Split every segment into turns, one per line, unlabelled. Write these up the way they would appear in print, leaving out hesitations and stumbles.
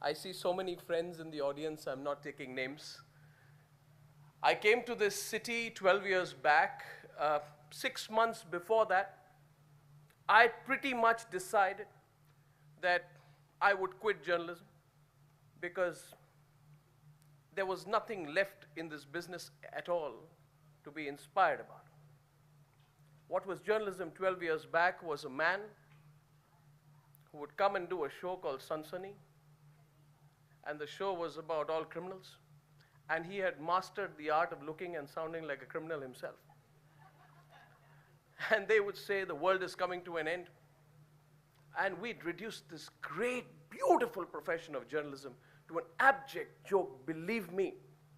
I see so many friends in the audience, I'm not taking names. I came to this city 12 years back. 6 months before that, I pretty much decided that I would quit journalism because there was nothing left in this business at all to be inspired about. What was journalism 12 years back was a man who would come and do a show called Sunsoni, and the show was about all criminals, and he had mastered the art of looking and sounding like a criminal himself. And they would say the world is coming to an end, and we'd reduced this great, beautiful profession of journalism to an abject joke. Believe me,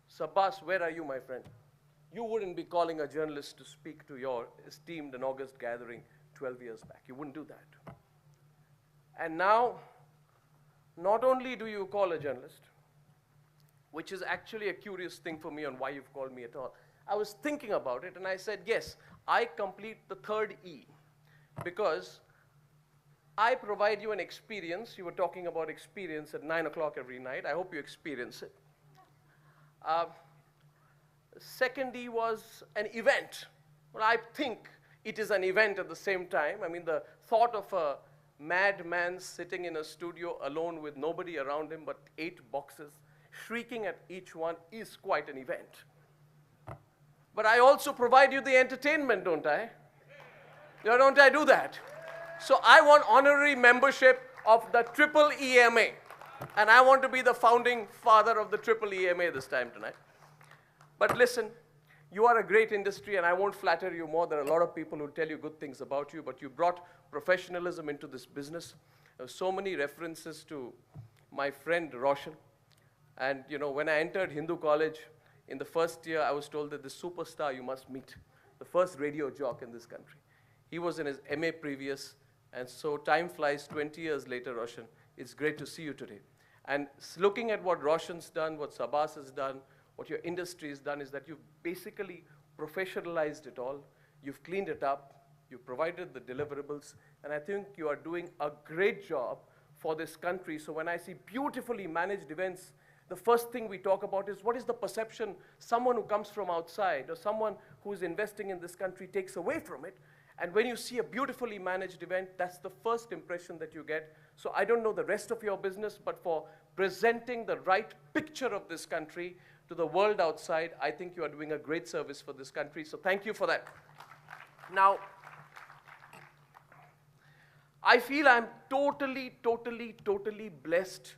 Sabas, where are you, my friend? You wouldn't be calling a journalist to speak to your esteemed and august gathering 12 years back. You wouldn't do that. And now, not only do you call a journalist, which is actually a curious thing for me on why you've called me at all. I was thinking about it and I said, yes, I complete the third E because I provide you an experience. You were talking about experience at 9 o'clock every night. I hope you experience it. Second E was an event. Well, I think it is an event at the same time. I mean, the thought of a madman sitting in a studio alone with nobody around him but 8 boxes, shrieking at each one is quite an event. But I also provide you the entertainment, don't I? Don't I do that? So I want honorary membership of the Triple EMA. And I want to be the founding father of the Triple EMA this time tonight. But listen, you are a great industry and I won't flatter you more. There are a lot of people who tell you good things about you, but you brought professionalism into this business. There are so many references to my friend Roshan. And you know, when I entered Hindu college, in the first year, I was told that the superstar you must meet, the first radio jock in this country. He was in his MA previous, and so time flies. 20 years later, Roshan, it's great to see you today. And looking at what Roshan's done, what Sabas has done, what your industry has done, is that you've basically professionalized it all. You've cleaned it up. You've provided the deliverables. And I think you are doing a great job for this country. So when I see beautifully managed events, the first thing we talk about is what is the perception someone who comes from outside or someone who is investing in this country takes away from it. And when you see a beautifully managed event, that's the first impression that you get. So I don't know the rest of your business, but for presenting the right picture of this country to the world outside, I think you are doing a great service for this country. So thank you for that. Now, I feel I'm totally blessed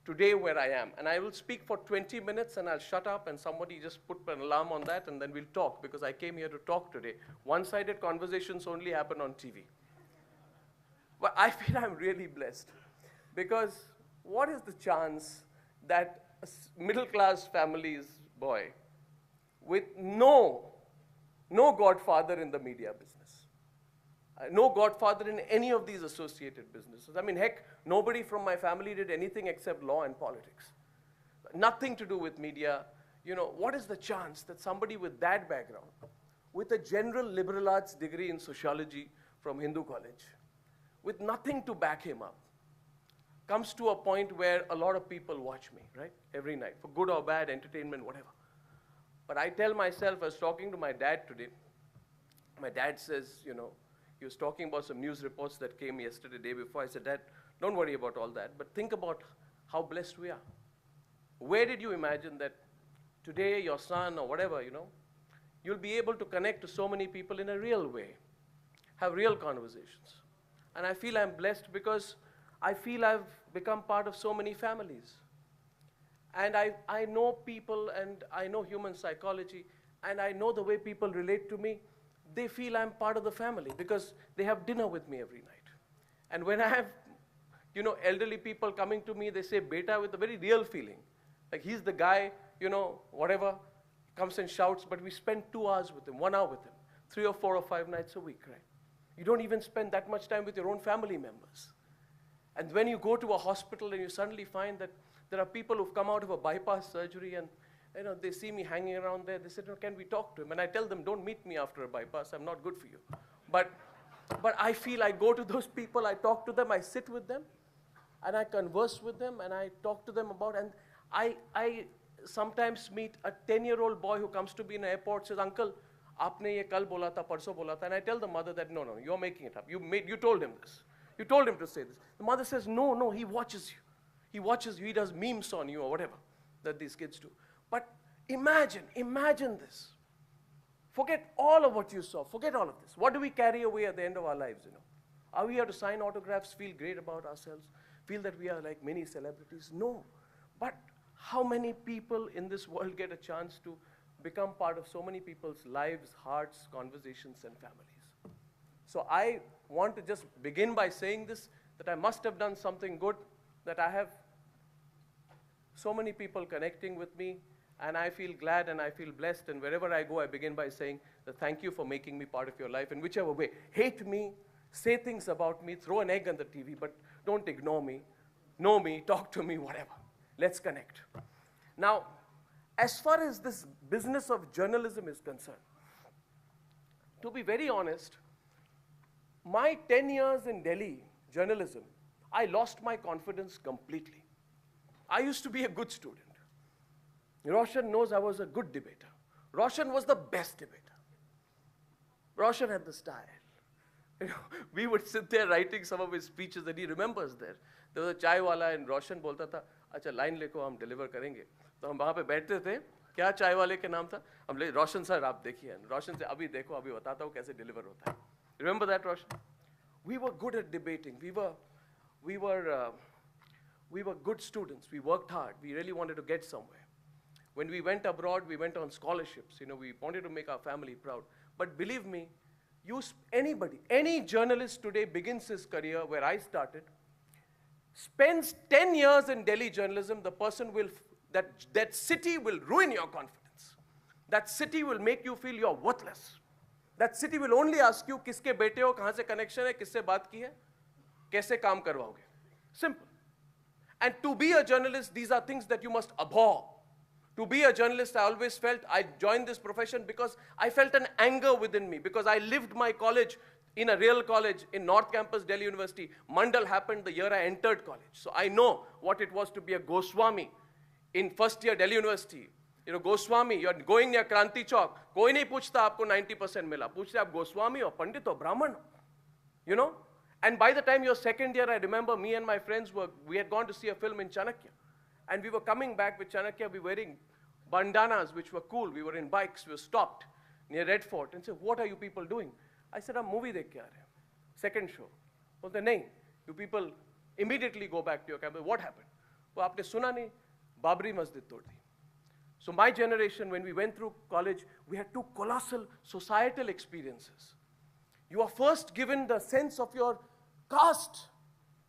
today where I am. And I will speak for 20 minutes and I'll shut up and somebody just put an alarm on that and then we'll talk because I came here to talk today. One-sided conversations only happen on TV. But I feel I'm really blessed because what is the chance that a middle-class family's boy with no godfather in the media business, no godfather in any of these associated businesses. I mean, heck, nobody from my family did anything except law and politics. Nothing to do with media. You know, what is the chance that somebody with that background, with a general liberal arts degree in sociology from Hindu college, with nothing to back him up, comes to a point where a lot of people watch me, right? Every night, for good or bad, entertainment, whatever. But I tell myself, I was talking to my dad today. My dad says, you know, he was talking about some news reports that came yesterday, day before. I said, Dad, don't worry about all that, but think about how blessed we are. Where did you imagine that today your son or whatever, you know, you'll be able to connect to so many people in a real way, have real conversations. And I feel I'm blessed because I feel I've become part of so many families. And I know people and I know human psychology and I know the way people relate to me. They feel I'm part of the family because they have dinner with me every night. And when I have, you know, elderly people coming to me, they say beta with a very real feeling. Like he's the guy, you know, whatever, comes and shouts, but we spend 2 hours with him, 1 hour with him, 3 or 4 or 5 nights a week, right? You don't even spend that much time with your own family members. And when you go to a hospital and you suddenly find that there are people who've come out of a bypass surgery and you know, they see me hanging around there, they said, oh, can we talk to him? And I tell them, don't meet me after a bypass, I'm not good for you. But I feel I go to those people, I talk to them, I sit with them. and I converse with them, and I talk to them about, and I sometimes meet a 10-year-old boy who comes to me in an airport, says, "Uncle, aapne ye kal bola tha, parso bola tha," and I tell the mother that, no, you're making it up. You told him this. You told him to say this. The mother says, no, he watches you. He watches you, he does memes on you or whatever that these kids do. But imagine this. Forget all of what you saw. Forget all of this. What do we carry away at the end of our lives, Are we here to sign autographs, feel great about ourselves, feel that we are like many celebrities? No. But how many people in this world get a chance to become part of so many people's lives, hearts, conversations, and families? So I want to just begin by saying this, that I must have done something good, that I have so many people connecting with me, and I feel glad and I feel blessed, and wherever I go, I begin by saying that thank you for making me part of your life in whichever way. Hate me, say things about me, throw an egg on the TV, but don't ignore me. Know me, talk to me, whatever. Let's connect. Now, as far as this business of journalism is concerned, to be very honest, my 10 years in Delhi journalism, I lost my confidence completely. I used to be a good student. Roshan knows I was a good debater. Roshan was the best debater. Roshan had the style. We would sit there writing some of his speeches, and he remembers there. There was a chai wala, and Roshan bolta tha, "Acha line lekho, hum deliver karenge." तो हम वहाँ पे बैठते थे. क्या चाय वाले के नाम था? हम ले रोशन सर आप देखिए. रोशन से अभी देखो, अभी बताता हूँ कैसे deliver होता है. Remember that, Roshan? We were good at debating. We were good students. We worked hard. We really wanted to get somewhere. When we went abroad, we went on scholarships. We wanted to make our family proud. But believe me, any journalist today begins his career where I started, spends 10 years in Delhi journalism, the person will, that city will ruin your confidence. That city will make you feel you're worthless. That city will only ask you, किसके बेटे हो, कहाँ से connection है, किससे बात की है, कैसे काम करवाओगे. Simple. And to be a journalist, these are things that you must abhor. To be a journalist, I always felt, I joined this profession because I felt an anger within me, because I lived my college in a real college in North Campus, Delhi University. Mandal happened the year I entered college. So I know what it was to be a Goswami in first year Delhi University. Goswami, you're going near Kranti Chowk. Koi nahi puchta aapko 90% mila. Puchte aap Goswami or Pandit or Brahman. And by the time your second year, I remember me and my friends we had gone to see a film in Chanakya. And we were coming back with Chanakya, we were wearing bandanas, which were cool. We were in bikes, we were stopped near Red Fort and said, "What are you people doing?" I said, "I'm movie dekh ke aa rahe hain. Second show." Well, then, nahi. You people immediately go back to your camera. What happened? Well, aapne suna nahi, Babri Masjid tod di. So my generation, when we went through college, we had two colossal societal experiences. You are first given the sense of your caste.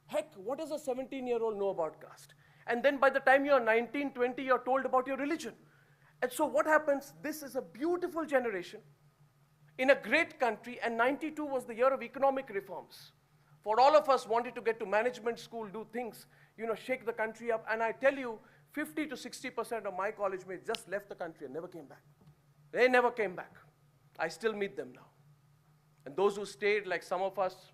Heck, what does a 17-year-old know about caste? And then by the time you're 19, 20, you're told about your religion. And so what happens, this is a beautiful generation in a great country, and 92 was the year of economic reforms. For all of us wanted to get to management school, do things, shake the country up. And I tell you, 50 to 60% of my college mates just left the country and never came back. They never came back. I still meet them now. And those who stayed, like some of us,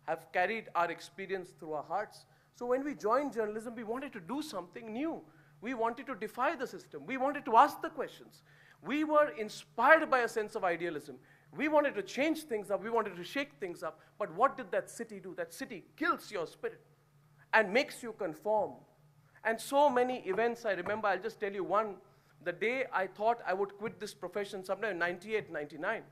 have carried our experience through our hearts. So when we joined journalism, we wanted to do something new. We wanted to defy the system. We wanted to ask the questions. We were inspired by a sense of idealism. We wanted to change things up. We wanted to shake things up. But what did that city do? That city kills your spirit and makes you conform. And so many events, I remember, I'll just tell you one. The day I thought I would quit this profession, sometime in 98, 99.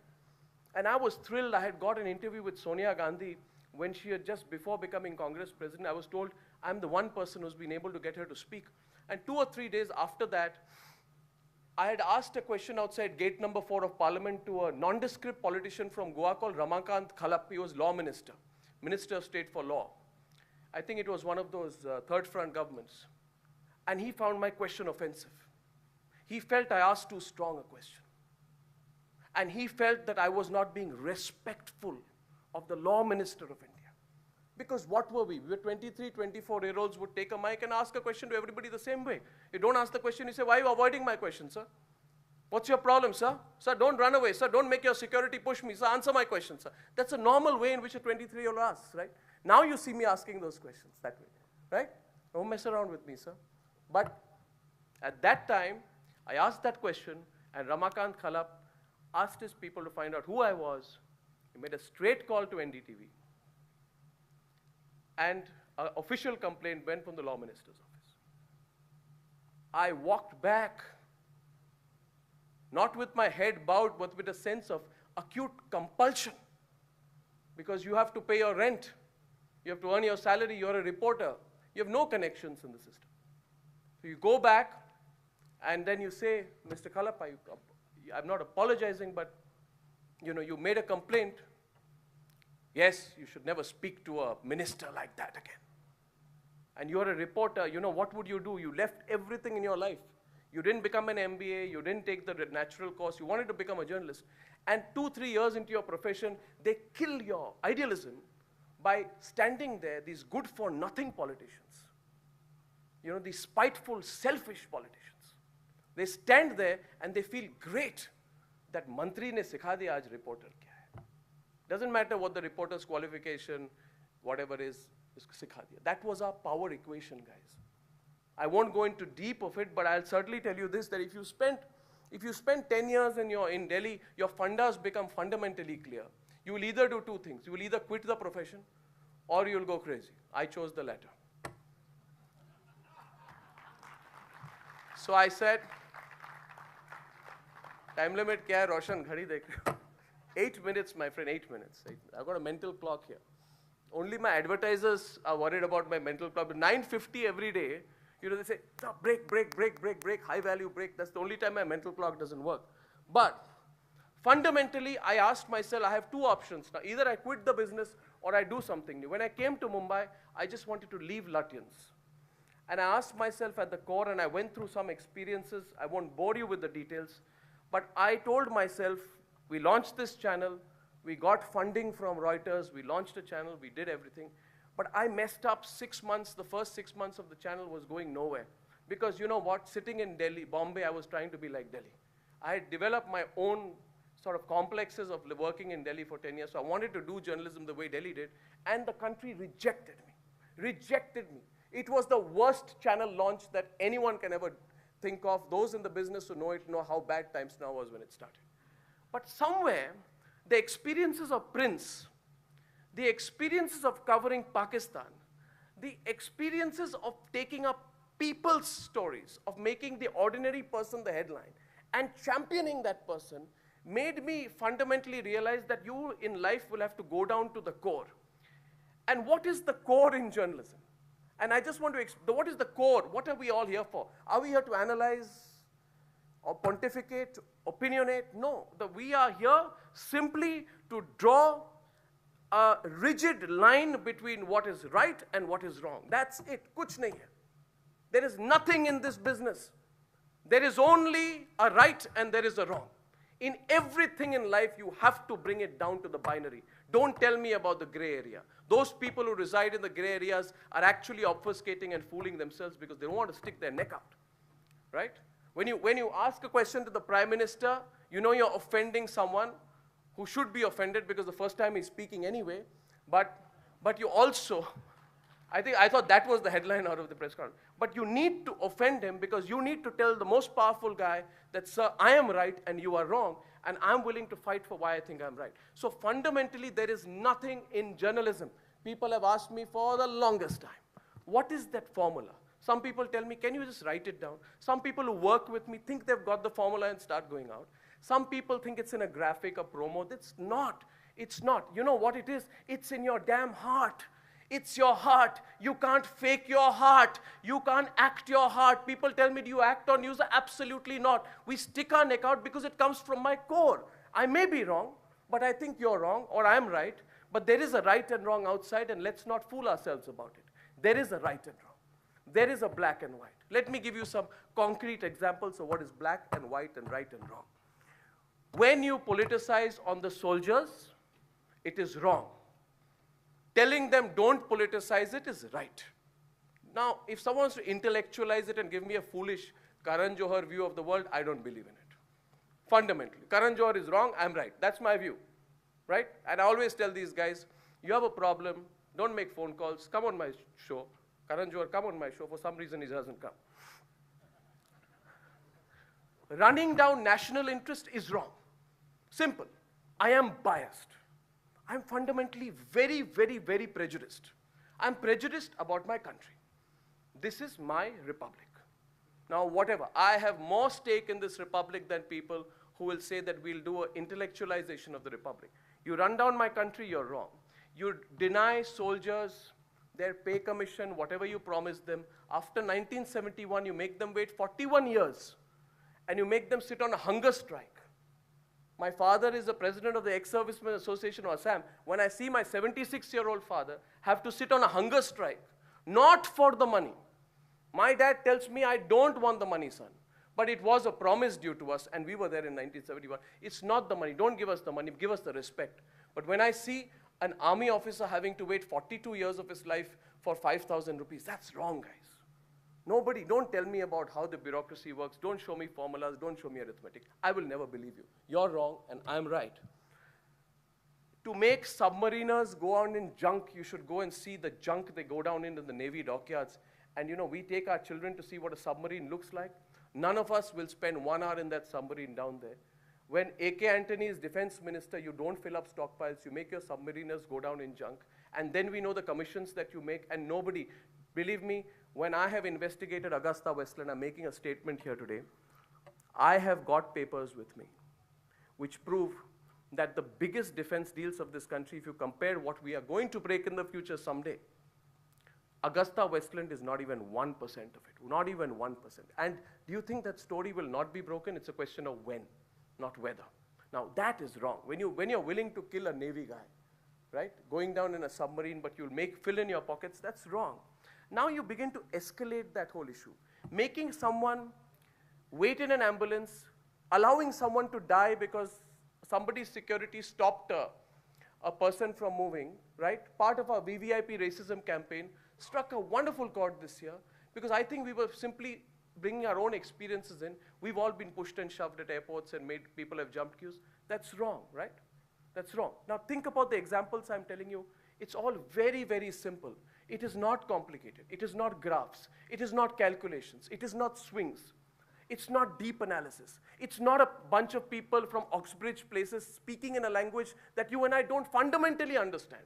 And I was thrilled. I had got an interview with Sonia Gandhi when she had just before becoming Congress president. I was told I'm the one person who's been able to get her to speak. And 2 or 3 days after that, I had asked a question outside gate number 4 of Parliament to a nondescript politician from Goa called Ramakant Khalap. He was law minister, Minister of State for Law. I think it was one of those third front governments. And he found my question offensive. He felt I asked too strong a question. And he felt that I was not being respectful of the law minister of India. Because what were we? We were 23, 24-year-olds would take a mic and ask a question to everybody the same way. You don't ask the question, you say, "Why are you avoiding my question, sir? What's your problem, sir? Sir, don't run away. Sir, don't make your security push me. Sir, answer my question, sir." That's a normal way in which a 23-year-old asks, right? Now you see me asking those questions that way. right? Don't mess around with me, sir. But at that time, I asked that question, and Ramakant Khalap asked his people to find out who I was. He made a straight call to NDTV. And an official complaint went from the Law Minister's office. I walked back, not with my head bowed, but with a sense of acute compulsion. Because you have to pay your rent. You have to earn your salary. You're a reporter. You have no connections in the system. So you go back, and then you say, Mr. Khalap, I'm not apologizing, but you made a complaint. Yes, you should never speak to a minister like that again. And you're a reporter, what would you do? You left everything in your life. You didn't become an MBA, you didn't take the natural course, you wanted to become a journalist. And 2-3 years into your profession, they kill your idealism by standing there, these good-for-nothing politicians. These spiteful, selfish politicians. They stand there and they feel great that Mantri ne sikha diya aaj reporter kya hai. Doesn't matter what the reporter's qualification, whatever is sikha diya. That was our power equation, guys. I won't go into deep of it, but I'll certainly tell you this, that if you spend 10 years in Delhi, your fundas become fundamentally clear. You will either do two things. You will either quit the profession or you'll go crazy. I chose the latter. So I said, time limit kya hai, Roshan, ghadi dekh rahe ho. 8 minutes, my friend, 8 minutes. I've got a mental clock here. Only my advertisers are worried about my mental clock. 9:50 every day, they say, no, break, high value break. That's the only time my mental clock doesn't work. But fundamentally, I asked myself, I have two options now. Either I quit the business or I do something new. When I came to Mumbai, I just wanted to leave Lutyens. And I asked myself at the core, and I went through some experiences. I won't bore you with the details. But I told myself, we launched this channel. We got funding from Reuters. We launched a channel. We did everything. But I messed up 6 months. The first 6 months of the channel was going nowhere. Because you know what? Sitting in Delhi, Bombay, I was trying to be like Delhi. I had developed my own sort of complexes of working in Delhi for 10 years. So I wanted to do journalism the way Delhi did. And the country rejected me. Rejected me. It was the worst channel launch that anyone can ever think of. Those in the business who know it know how bad Times Now was when it started. But somewhere, the experiences of Prince, the experiences of covering Pakistan, the experiences of taking up people's stories, of making the ordinary person the headline, and championing that person, made me fundamentally realize that you in life will have to go down to the core. And what is the core in journalism? And I just want to what is the core? What are we all here for? Are we here to analyze or pontificate, opinionate? No. We are here simply to draw a rigid line between what is right and what is wrong. That's it. Kuch nahi hai. There is nothing in this business. There is only a right and there is a wrong. In everything in life, you have to bring it down to the binary. Don't tell me about the gray area. Those people who reside in the gray areas are actually obfuscating and fooling themselves because they don't want to stick their neck out, right? When you ask a question to the Prime Minister, you know you're offending someone who should be offended because the first time he's speaking anyway, but you also, I thought that was the headline out of the press conference. But you need to offend him because you need to tell the most powerful guy that, sir, I am right and you are wrong, and I'm willing to fight for why I think I'm right. So fundamentally, there is nothing in journalism. People have asked me for the longest time, what is that formula? Some people tell me, can you just write it down? Some people who work with me think they've got the formula and start going out. Some people think it's in a graphic, a promo. It's not. It's not. You know what it is? It's in your damn heart. It's your heart. You can't fake your heart. You can't act your heart. People tell me, do you act on news? Absolutely not. We stick our neck out because it comes from my core. I may be wrong, but I think you're wrong, or I'm right. But there is a right and wrong outside, and let's not fool ourselves about it. There is a right and wrong. There is a black and white. Let me give you some concrete examples of what is black and white and right and wrong. When you politicize on the soldiers, it is wrong. Telling them don't politicize it is right. Now, if someone wants to intellectualize it and give me a foolish Karan Johar view of the world, I don't believe in it. Fundamentally, Karan Johar is wrong, I'm right. That's my view, right? And I always tell these guys, you have a problem, don't make phone calls, come on my show, Karan Johar, come on my show. For some reason, he doesn't come. Running down national interest is wrong. Simple. I am biased. I'm fundamentally very, very, very prejudiced. I'm prejudiced about my country. This is my republic. Now, whatever, I have more stake in this republic than people who will say that we'll do an intellectualization of the republic. You run down my country, you're wrong. You deny soldiers their pay commission, whatever you promised them. After 1971, you make them wait 41 years, and you make them sit on a hunger strike. My father is the president of the Ex-Servicemen Association of Assam. When I see my 76-year-old father have to sit on a hunger strike, not for the money. My dad tells me, I don't want the money, son. But it was a promise due to us, and we were there in 1971. It's not the money. Don't give us the money. Give us the respect. But when I see an army officer having to wait 42 years of his life for 5,000 rupees, that's wrong, guys. Nobody, don't tell me about how the bureaucracy works. Don't show me formulas. Don't show me arithmetic. I will never believe you. You're wrong, and I'm right. To make submariners go on in junk, you should go and see the junk they go down in the Navy dockyards. And we take our children to see what a submarine looks like. None of us will spend 1 hour in that submarine down there. When A.K. Antony is defense minister, you don't fill up stockpiles. You make your submariners go down in junk. And then we know the commissions that you make, and nobody, believe me, when I have investigated Augusta Westland, I'm making a statement here today, I have got papers with me which prove that the biggest defense deals of this country, if you compare what we are going to break in the future someday, Augusta Westland is not even 1% of it, not even 1%. And do you think that story will not be broken? It's a question of when, not whether. Now, that is wrong. When you're willing to kill a Navy guy, right, going down in a submarine, but you'll fill in your pockets, that's wrong. Now you begin to escalate that whole issue. Making someone wait in an ambulance, allowing someone to die because somebody's security stopped a person from moving, right? Part of our VVIP racism campaign struck a wonderful chord this year because I think we were simply bringing our own experiences in. We've all been pushed and shoved at airports and made people have jumped queues. That's wrong, right? That's wrong. Now think about the examples I'm telling you. It's all very, very simple. It is not complicated. It is not graphs. It is not calculations. It is not swings. It's not deep analysis. It's not a bunch of people from Oxbridge places speaking in a language that you and I don't fundamentally understand.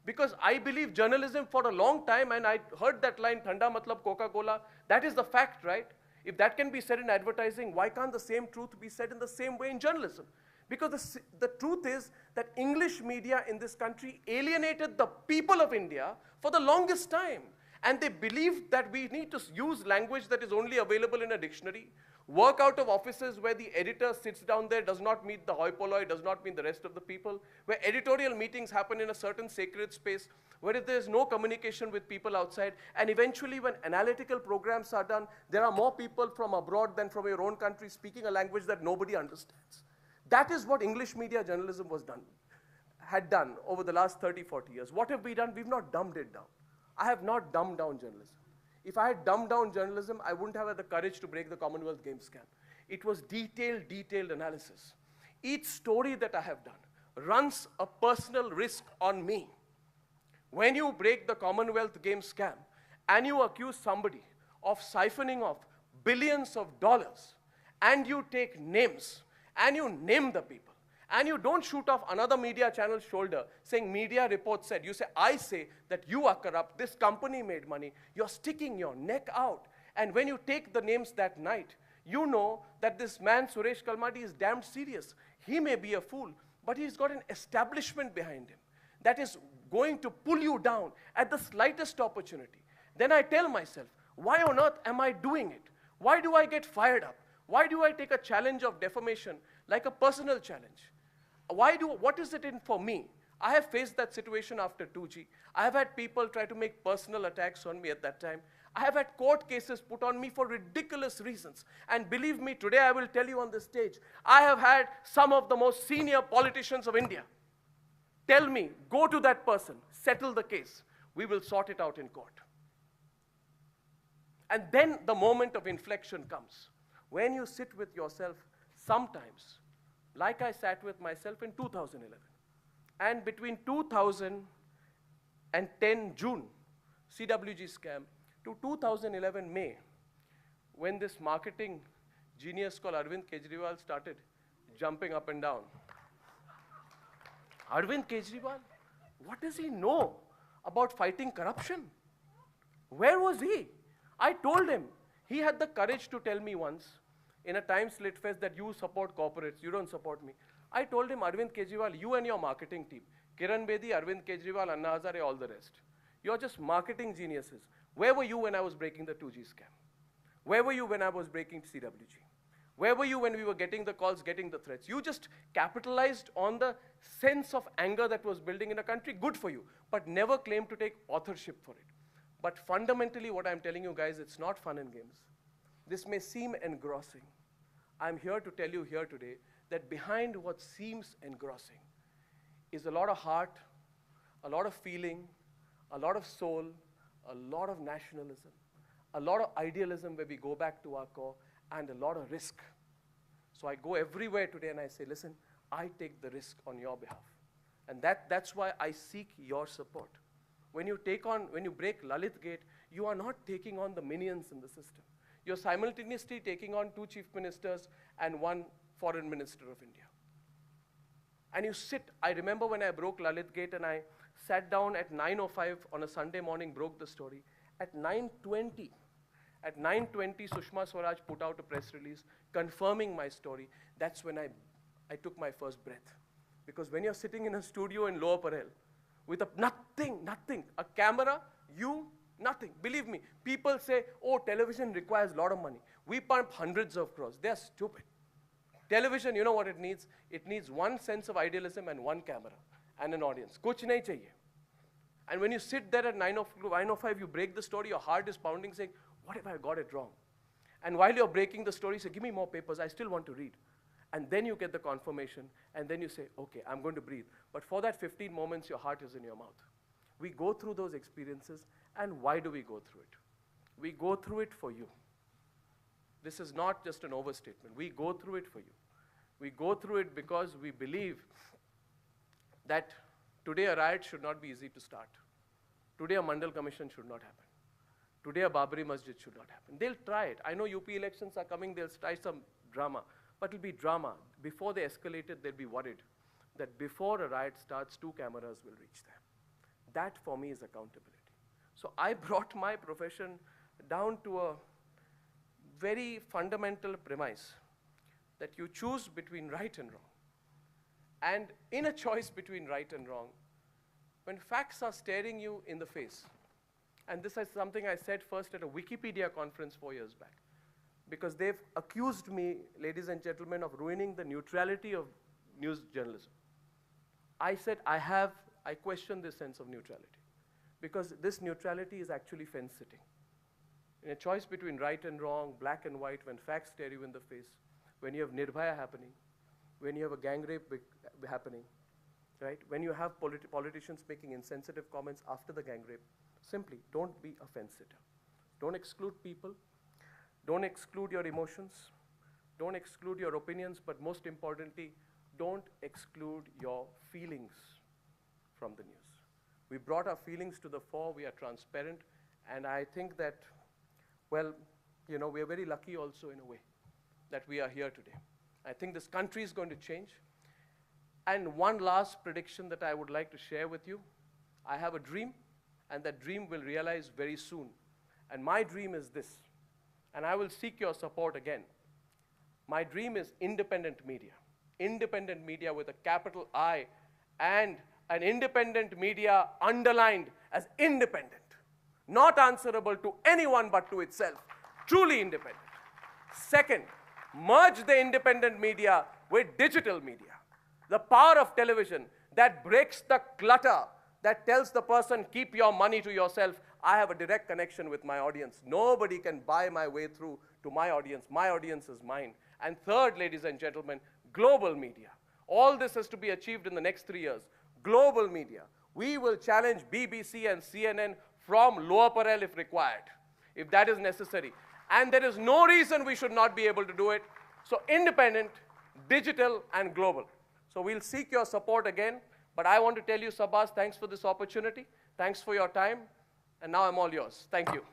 Because I believe journalism for a long time, and I heard that line, Thanda matlab Coca-Cola, that is the fact, right? If that can be said in advertising, why can't the same truth be said in the same way in journalism? Because the truth is that English media in this country alienated the people of India for the longest time. And they believed that we need to use language that is only available in a dictionary, work out of offices where the editor sits down there, does not meet the hoi polloi, does not meet the rest of the people, where editorial meetings happen in a certain sacred space, where there is no communication with people outside, and eventually when analytical programs are done, there are more people from abroad than from your own country speaking a language that nobody understands. That is what English media journalism had done over the last 30, 40 years. What have we done? We've not dumbed it down. I have not dumbed down journalism. If I had dumbed down journalism, I wouldn't have had the courage to break the Commonwealth Games scam. It was detailed analysis. Each story that I have done runs a personal risk on me. When you break the Commonwealth Games scam and you accuse somebody of siphoning off billions of dollars and you take names and you name the people, and you don't shoot off another media channel's shoulder saying media report said, you say, I say that you are corrupt, this company made money, you're sticking your neck out. And when you take the names that night, you know that this man, Suresh Kalmadi, is damned serious. He may be a fool, but he's got an establishment behind him that is going to pull you down at the slightest opportunity. Then I tell myself, why on earth am I doing it? Why do I get fired up? Why do I take a challenge of defamation like a personal challenge? What is it in for me? I have faced that situation after 2G. I have had people try to make personal attacks on me at that time. I have had court cases put on me for ridiculous reasons. And believe me, today I will tell you on this stage, I have had some of the most senior politicians of India tell me, go to that person, settle the case. We will sort it out in court. And then the moment of inflection comes. When you sit with yourself, sometimes, like I sat with myself in 2011. And between 2010 June, CWG scam, to 2011 May, when this marketing genius called Arvind Kejriwal started jumping up and down. Arvind Kejriwal, what does he know about fighting corruption? Where was he? I told him. He had the courage to tell me once in a Times Lit Fest that you support corporates, you don't support me. I told him, Arvind Kejriwal, you and your marketing team, Kiran Bedi, Arvind Kejriwal, Anna Hazare, all the rest, you're just marketing geniuses. Where were you when I was breaking the 2G scam? Where were you when I was breaking CWG? Where were you when we were getting the calls, getting the threats? You just capitalized on the sense of anger that was building in a country. Good for you, but never claimed to take authorship for it. But fundamentally, what I'm telling you guys, it's not fun and games. This may seem engrossing. I'm here to tell you here today that behind what seems engrossing is a lot of heart, a lot of feeling, a lot of soul, a lot of nationalism, a lot of idealism where we go back to our core, and a lot of risk. So I go everywhere today and I say, listen, I take the risk on your behalf. And that's why I seek your support. When you break Lalit Gate, you are not taking on the minions in the system. You're simultaneously taking on 2 chief ministers and 1 foreign minister of India. And you sit, I remember when I broke Lalit Gate and I sat down at 9:05 on a Sunday morning, broke the story. At 9:20, Sushma Swaraj put out a press release confirming my story. That's when I took my first breath. Because when you're sitting in a studio in Lower Parel with nothing, a camera, nothing. Believe me, people say, oh, television requires a lot of money. We pump hundreds of crores. They're stupid. Television, you know what it needs? It needs one sense of idealism and one camera and an audience. Kuch nahi chahiye. And when you sit there at 9:05, you break the story, your heart is pounding, saying, what if I got it wrong? And while you're breaking the story, you say, give me more papers, I still want to read. And then you get the confirmation, and then you say, okay, I'm going to breathe. But for that 15 moments, your heart is in your mouth. We go through those experiences, and why do we go through it? We go through it for you. This is not just an overstatement. We go through it for you. We go through it because we believe that today a riot should not be easy to start. Today a Mandal Commission should not happen. Today a Babri Masjid should not happen. They'll try it. I know UP elections are coming, they'll try some drama. But it'll be drama. Before they escalate it, they'll be worried that before a riot starts, 2 cameras will reach them. That for me is accountability. So I brought my profession down to a very fundamental premise that you choose between right and wrong. And in a choice between right and wrong, when facts are staring you in the face, and this is something I said first at a Wikipedia conference 4 years back, because they've accused me, ladies and gentlemen, of ruining the neutrality of news journalism. I said I question this sense of neutrality, because this neutrality is actually fence sitting. In a choice between right and wrong, black and white, when facts stare you in the face, when you have Nirbhaya happening, when you have a gang rape happening, right? When you have politicians making insensitive comments after the gang rape, simply don't be a fence sitter. Don't exclude people. Don't exclude your emotions. Don't exclude your opinions, but most importantly, don't exclude your feelings from the news. We brought our feelings to the fore. We are transparent. And I think that, well, you know, we are very lucky also in a way that we are here today. I think this country is going to change. And one last prediction that I would like to share with you. I have a dream, and that dream will realize very soon. And my dream is this, and I will seek your support again. My dream is independent media with a capital I, and an independent media underlined as independent, not answerable to anyone but to itself, truly independent. Second, merge the independent media with digital media. The power of television that breaks the clutter, that tells the person, keep your money to yourself. I have a direct connection with my audience. Nobody can buy my way through to my audience. My audience is mine. And third, ladies and gentlemen, global media. All this is to be achieved in the next 3 years. Global media. We will challenge BBC and CNN from Lower Parel if required, if that is necessary. And there is no reason we should not be able to do it. So independent, digital, and global. So we'll seek your support again. But I want to tell you, Sabas, thanks for this opportunity. Thanks for your time. And now I'm all yours. Thank you.